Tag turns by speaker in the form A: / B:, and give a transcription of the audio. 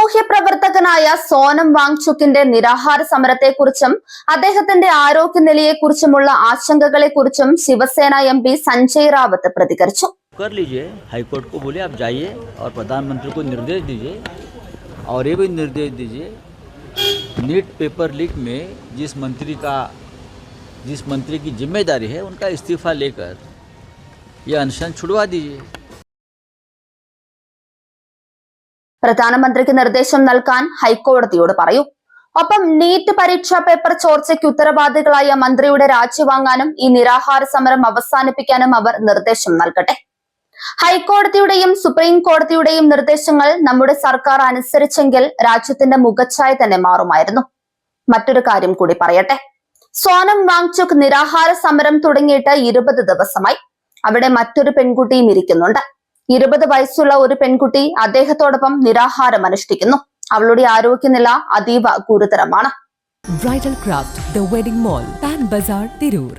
A: സാമൂഹ്യ പ്രവർത്തകനായ സോനം വാങ്ചുക്കിന്റെ നിരാഹാര സമരത്തെക്കുറിച്ചും അദ്ദേഹത്തിന്റെ ആരോഗ്യനിലയെക്കുറിച്ചുമുള്ള ആശങ്കകളെക്കുറിച്ചും ശിവസേന എംപി സഞ്ജയ് റാവത്ത് പ്രതികരിച്ചു.
B: कर लीजिए, हाईकोर्ट को बोले आप जाइए और प्रधानमंत्री को निर्देश दीजिए और ये भी निर्देश दीजिए नीट पेपर लीक में जिस मंत्री की जिम्मेदारी है उनका इस्तीफा लेकर ये अनशन छुड़वा दीजिए.
A: പ്രധാനമന്ത്രിക്ക് നിർദ്ദേശം നൽകാൻ ഹൈക്കോടതിയോട് പറയൂ. ഒപ്പം നീറ്റ് പരീക്ഷാ പേപ്പർ ചോർച്ചയ്ക്ക് ഉത്തരവാദികളായ മന്ത്രിയുടെ രാജി വാങ്ങാനും ഈ നിരാഹാര സമരം അവസാനിപ്പിക്കാനും അവർ നിർദ്ദേശം നൽകട്ടെ. ഹൈക്കോടതിയുടെയും സുപ്രീം കോടതിയുടെയും നിർദ്ദേശങ്ങൾ നമ്മുടെ സർക്കാർ അനുസരിച്ചെങ്കിൽ രാജ്യത്തിന്റെ മുഖച്ഛായ തന്നെ മാറുമായിരുന്നു. മറ്റൊരു കാര്യം കൂടി പറയട്ടെ. സോനം വാങ്ചുക് നിരാഹാര സമരം തുടങ്ങിയിട്ട് 20 ദിവസമായി. അവിടെ മറ്റൊരു പെൺകുട്ടിയും ഇരിക്കുന്നുണ്ട്. 20 വയസ്സുള്ള ഒരു പെൺകുട്ടി അദ്ദേഹത്തോടൊപ്പം നിരാഹാരം അനുഷ്ഠിക്കുന്നു. അവളുടെ ആരോഗ്യനില അതീവ ഗുരുതരമാണ്.
C: Bridal craft, the wedding mall, pan bazaar, Tirur.